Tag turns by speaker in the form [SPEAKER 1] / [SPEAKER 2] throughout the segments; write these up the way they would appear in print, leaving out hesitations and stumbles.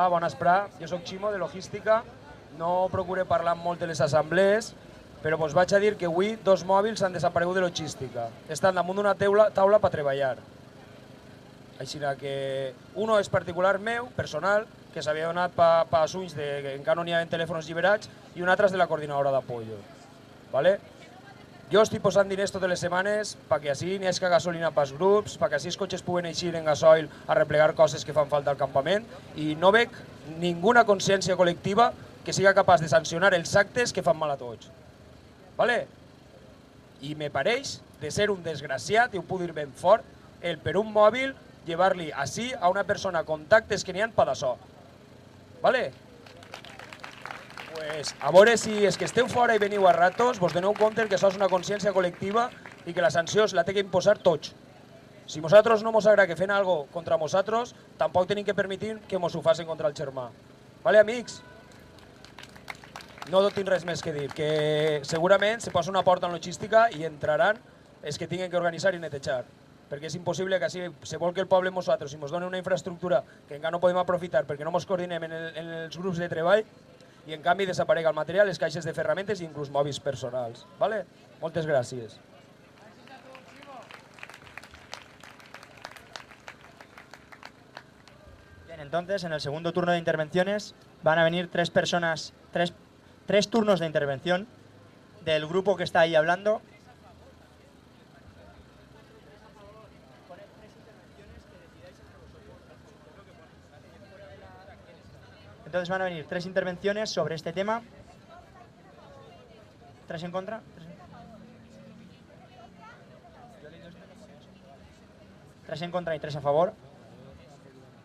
[SPEAKER 1] Hola, bona vesprà. Jo sóc Ximo, de Logística. No procuré parlar molt de les assemblees, però vos vaig a dir que avui 2 mòbils han desaparegut de Logística. Estan damunt d'una taula per treballar. Així que uno és particular meu, personal, que s'havia donat per assunys que encara no n'hi havia telèfons lliberats, i un altre és de la coordinadora d'apoyo. ¿Vale? Jo estic posant diners totes les setmanes perquè així n'hi hagi gasolina pels grups, perquè així els cotxes puguen eixir en gasoil a replegar coses que fan falta al campament, i no veig ninguna consciència col·lectiva que siga capaç de sancionar els actes que fan mal a tots. ¿Vale? I me pareix de ser un desgraciat, i ho puc dir ben fort, el per un mòbil llevar-li així a una persona contactes que n'hi ha per d'això. ¿Vale? Pues a veure si és que esteu fora i veniu a ratos, vos doneu compte que això és una consciència col·lectiva i que la sanció la té que imposar tots. Si nosaltres no mos agrada que fem alguna cosa contra nosaltres, tampoc tenim que permetir que mos ho facin contra el germà. Vale, amics? No tinc res més que dir, que segurament se posa una porta en logística i entraran els que tinguin que organitzar i netejar. Perquè és impossible que si se vol que el poble nosaltres, si ens doni una infraestructura que encara no podem aprofitar perquè no ens coordinem en els grups de treball, i en canvi desaparega el material, les caixes de ferramentes i inclús mòbils personals. ¿Vale? Moltes gràcies.
[SPEAKER 2] Bien, entonces en el segundo turno de intervenciones van a venir 3 personas, tres turnos de intervención del grupo que está ahí hablando. Entonces van a venir 3 intervenciones sobre este tema. 3 en contra. 3 en contra y 3 a favor.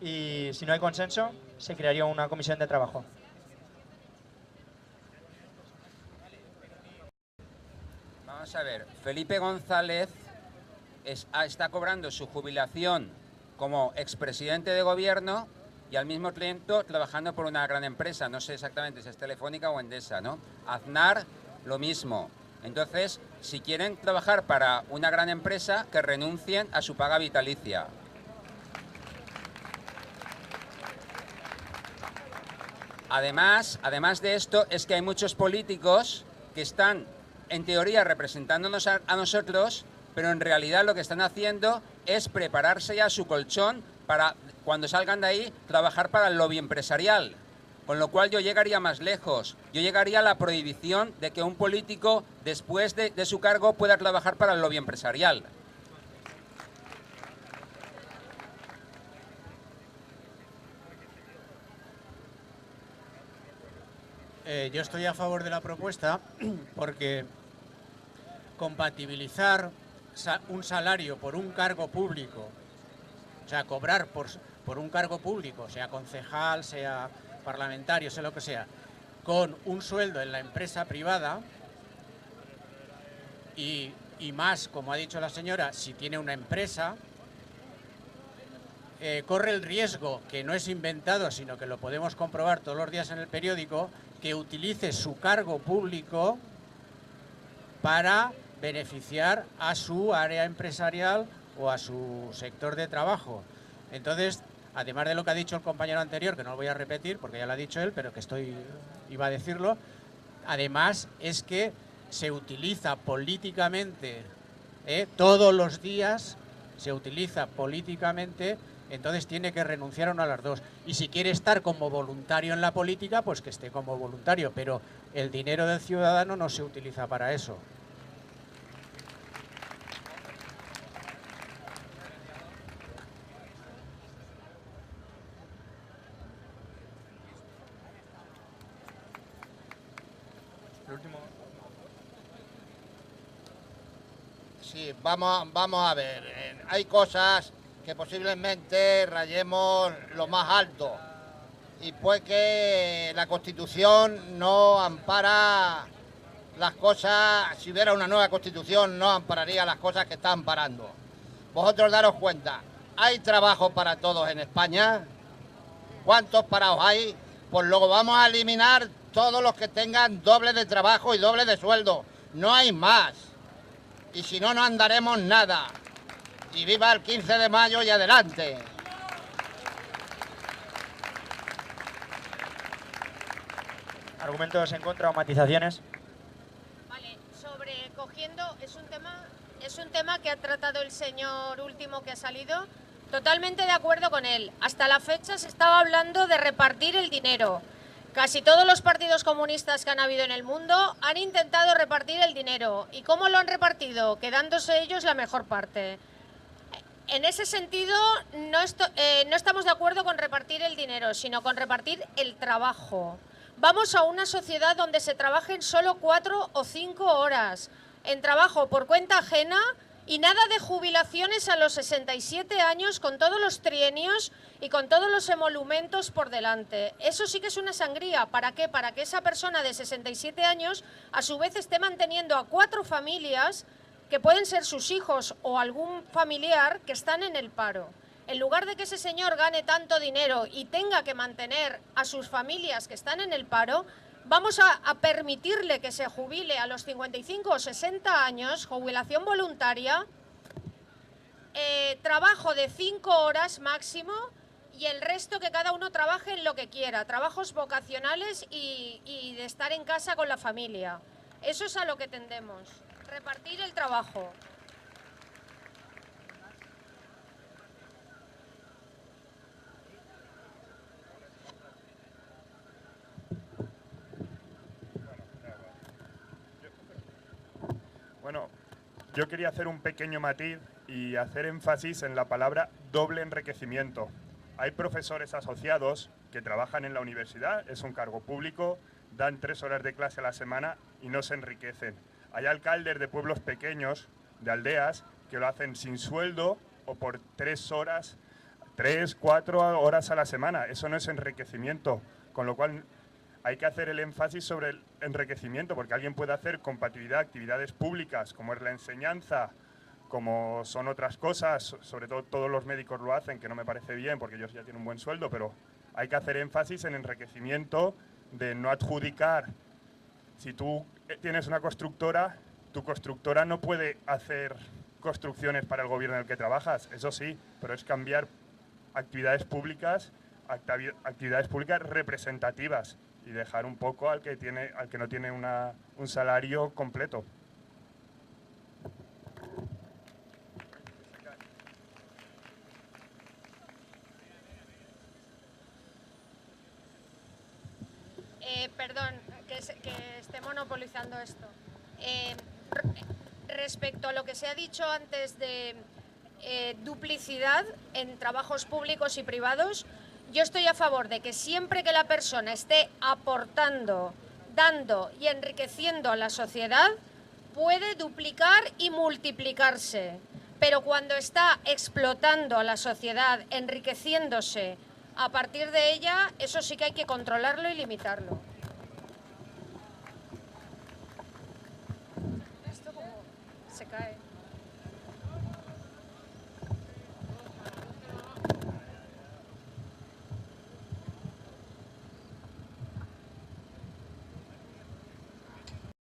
[SPEAKER 2] Y si no hay consenso, se crearía una comisión de trabajo.
[SPEAKER 3] Vamos a ver, Felipe González está cobrando su jubilación como expresidente de gobierno y al mismo tiempo trabajando por una gran empresa, no sé exactamente si es Telefónica o Endesa, ¿no? Aznar, lo mismo. Entonces, si quieren trabajar para una gran empresa, que renuncien a su paga vitalicia. Además de esto, es que hay muchos políticos que están, en teoría, representándonos a nosotros, pero en realidad lo que están haciendo es prepararse ya su colchón para, cuando salgan de ahí, trabajar para el lobby empresarial. Con lo cual yo llegaría más lejos. Yo llegaría a la prohibición de que un político, después de su cargo, pueda trabajar para el lobby empresarial.
[SPEAKER 4] Yo estoy a favor de la propuesta porque compatibilizar un salario por un cargo público, o sea, cobrar por un cargo público, sea concejal, sea parlamentario, sea lo que sea, con un sueldo en la empresa privada y más, como ha dicho la señora, si tiene una empresa, corre el riesgo, que no es inventado, sino que lo podemos comprobar todos los días en el periódico, que utilice su cargo público para beneficiar a su área empresarial o a su sector de trabajo. Entonces, además de lo que ha dicho el compañero anterior, que no lo voy a repetir porque ya lo ha dicho él, pero que iba a decirlo, además es que se utiliza políticamente, todos los días se utiliza políticamente. Entonces tiene que renunciar a una de las dos. Y si quiere estar como voluntario en la política, pues que esté como voluntario. Pero el dinero del ciudadano no se utiliza para eso.
[SPEAKER 5] Sí, vamos a ver. Hay cosas que posiblemente rayemos lo más alto y pues que la Constitución no ampara las cosas. Si hubiera una nueva Constitución no ampararía las cosas que está amparando. Vosotros daros cuenta, ¿hay trabajo para todos en España? ¿Cuántos parados hay? Pues luego vamos a eliminar todos los que tengan doble de trabajo y doble de sueldo. No hay más. Y si no, no andaremos nada. Y viva el 15 de mayo y adelante.
[SPEAKER 2] ¿Argumentos en contra o matizaciones?
[SPEAKER 6] Vale, sobre cogiendo, es un tema que ha tratado el señor último que ha salido. Totalmente de acuerdo con él. Hasta la fecha se estaba hablando de repartir el dinero. Casi todos los partidos comunistas que han habido en el mundo han intentado repartir el dinero. ¿Y cómo lo han repartido? Quedándose ellos la mejor parte. En ese sentido, no estamos de acuerdo con repartir el dinero, sino con repartir el trabajo. Vamos a una sociedad donde se trabajen solo 4 o 5 horas en trabajo por cuenta ajena y nada de jubilaciones a los 67 años con todos los trienios y con todos los emolumentos por delante. Eso sí que es una sangría. ¿Para qué? Para que esa persona de 67 años a su vez esté manteniendo a 4 familias que pueden ser sus hijos o algún familiar que están en el paro. En lugar de que ese señor gane tanto dinero y tenga que mantener a sus familias que están en el paro, vamos a permitirle que se jubile a los 55 o 60 años, jubilación voluntaria, trabajo de 5 horas máximo y el resto que cada uno trabaje en lo que quiera, trabajos vocacionales y de estar en casa con la familia. Eso es a lo que tendemos, repartir el trabajo.
[SPEAKER 7] Bueno, yo quería hacer un pequeño matiz y hacer énfasis en la palabra doble enriquecimiento. Hay profesores asociados que trabajan en la universidad, es un cargo público, dan 3 horas de clase a la semana y no se enriquecen. Hay alcaldes de pueblos pequeños, de aldeas, que lo hacen sin sueldo o por 3 horas, 3, 4 horas a la semana. Eso no es enriquecimiento, con lo cual hay que hacer el énfasis sobre el enriquecimiento, porque alguien puede hacer compatibilidad, actividades públicas, como es la enseñanza, como son otras cosas, sobre todo todos los médicos lo hacen, que no me parece bien, porque ellos ya tienen un buen sueldo, pero hay que hacer énfasis en enriquecimiento, de no adjudicar. Si tú tienes una constructora, tu constructora no puede hacer construcciones para el gobierno en el que trabajas, eso sí, pero es cambiar actividades públicas representativas y dejar un poco al que no tiene un salario completo.
[SPEAKER 6] Perdón, que esté monopolizando esto. Respecto a lo que se ha dicho antes de duplicidad en trabajos públicos y privados, yo estoy a favor de que siempre que la persona esté aportando, dando y enriqueciendo a la sociedad, puede duplicar y multiplicarse. Pero cuando está explotando a la sociedad, enriqueciéndose a partir de ella, eso sí que hay que controlarlo y limitarlo. Esto como se cae.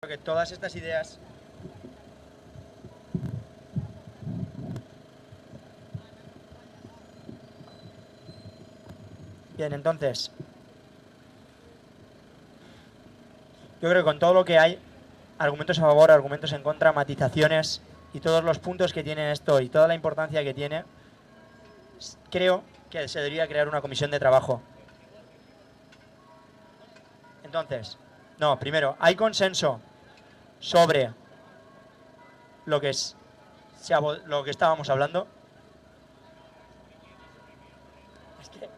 [SPEAKER 2] Que todas estas ideas bien, entonces yo creo que con todo lo que hay, argumentos a favor, argumentos en contra, matizaciones y todos los puntos que tiene esto y toda la importancia que tiene, creo que se debería crear una comisión de trabajo. Entonces, no, primero, hay consenso sobre lo que lo que estábamos hablando. Es que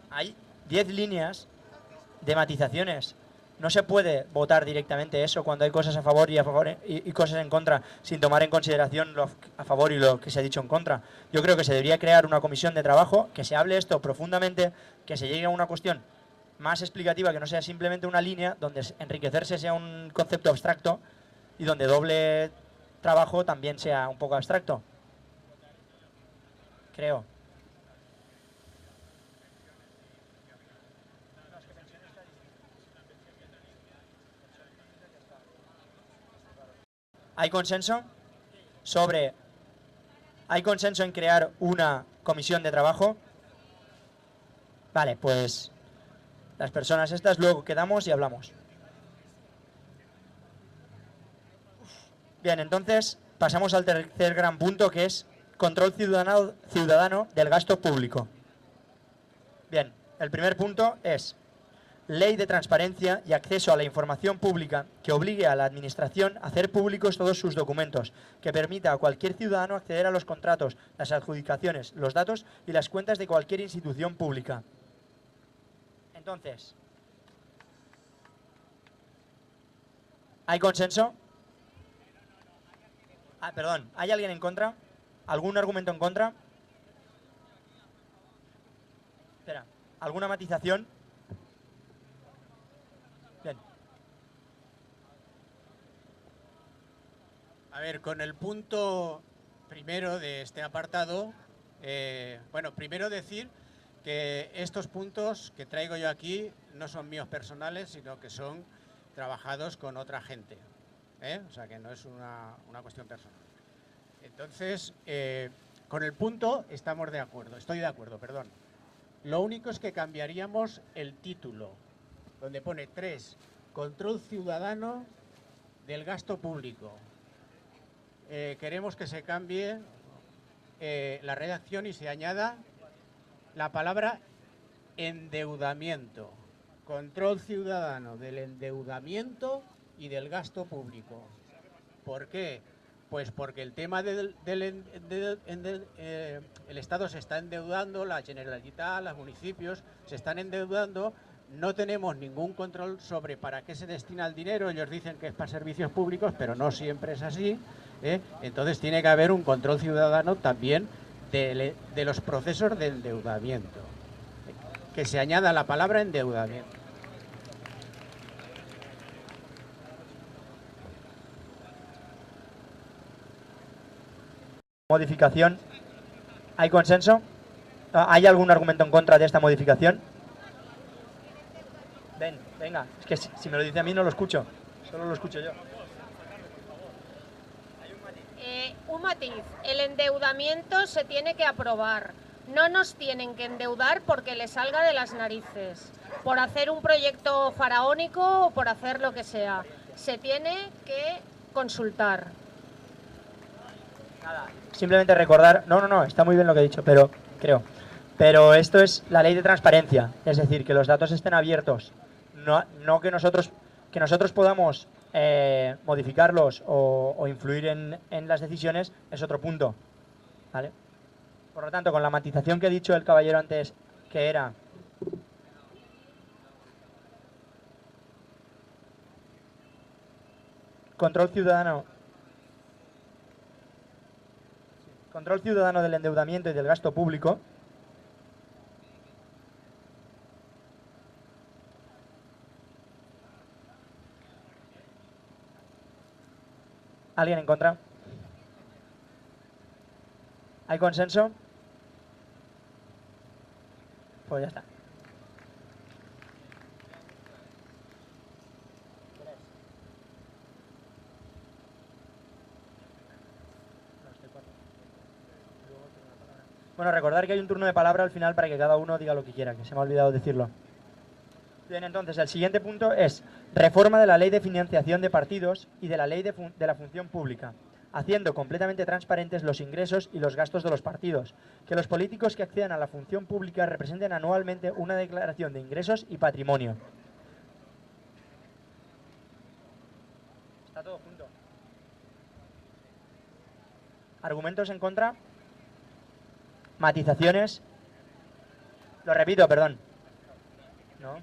[SPEAKER 2] hay 10 líneas de matizaciones. No se puede votar directamente eso cuando hay cosas a favor y cosas en contra sin tomar en consideración lo a favor y lo que se ha dicho en contra. Yo creo que se debería crear una comisión de trabajo, que se hable esto profundamente, que se llegue a una cuestión más explicativa, que no sea simplemente una línea donde enriquecerse sea un concepto abstracto y donde doble trabajo también sea un poco abstracto. Creo. ¿Hay consenso ¿Hay consenso en crear una comisión de trabajo? Vale, pues las personas estas, luego quedamos y hablamos. Bien, entonces pasamos al tercer gran punto, que es control ciudadano del gasto público. Bien, el primer punto es ley de transparencia y acceso a la información pública que obligue a la Administración a hacer públicos todos sus documentos, que permita a cualquier ciudadano acceder a los contratos, las adjudicaciones, los datos y las cuentas de cualquier institución pública. Entonces, ¿hay consenso? Perdón, ¿hay alguien en contra? ¿Algún argumento en contra? Espera, ¿alguna matización? Bien.
[SPEAKER 4] A ver, con el punto primero de este apartado, bueno, primero decir que estos puntos que traigo yo aquí no son míos personales, sino que son trabajados con otra gente, o sea que no es una cuestión personal. Entonces, con el punto estamos de acuerdo, estoy de acuerdo, perdón. Lo único es que cambiaríamos el título, donde pone 3, control ciudadano del gasto público. Queremos que se cambie la redacción y se añada la palabra endeudamiento. Control ciudadano del endeudamiento y del gasto público. ¿Por qué? Pues porque el tema el Estado se está endeudando, la Generalitat, los municipios se están endeudando, no tenemos ningún control sobre para qué se destina el dinero, ellos dicen que es para servicios públicos, pero no siempre es así, entonces tiene que haber un control ciudadano también de los procesos de endeudamiento, que se añada la palabra endeudamiento.
[SPEAKER 2] Modificación. ¿Hay consenso? ¿Hay algún argumento en contra de esta modificación? Venga, es que si me lo dice a mí no lo escucho, solo lo escucho yo.
[SPEAKER 6] Un matiz, el endeudamiento se tiene que aprobar. No nos tienen que endeudar porque les salga de las narices, por hacer un proyecto faraónico o por hacer lo que sea. Se tiene que consultar.
[SPEAKER 2] Nada, simplemente recordar, no, está muy bien lo que he dicho, pero esto es la ley de transparencia, es decir, que los datos estén abiertos, no que nosotros podamos modificarlos o influir en las decisiones, es otro punto, ¿vale? Por lo tanto, con la matización que ha dicho el caballero antes, que era control ciudadano del endeudamiento y del gasto público. ¿Alguien en contra? ¿Hay consenso? Pues ya está. Bueno, recordar que hay un turno de palabra al final para que cada uno diga lo que quiera, que se me ha olvidado decirlo. Bien, entonces, el siguiente punto es reforma de la Ley de Financiación de Partidos y de la Ley de la Función Pública, haciendo completamente transparentes los ingresos y los gastos de los partidos, que los políticos que accedan a la función pública representen anualmente una declaración de ingresos y patrimonio. Está todo junto. ¿Argumentos en contra? ¿Matizaciones? Lo repito, perdón. ¿No?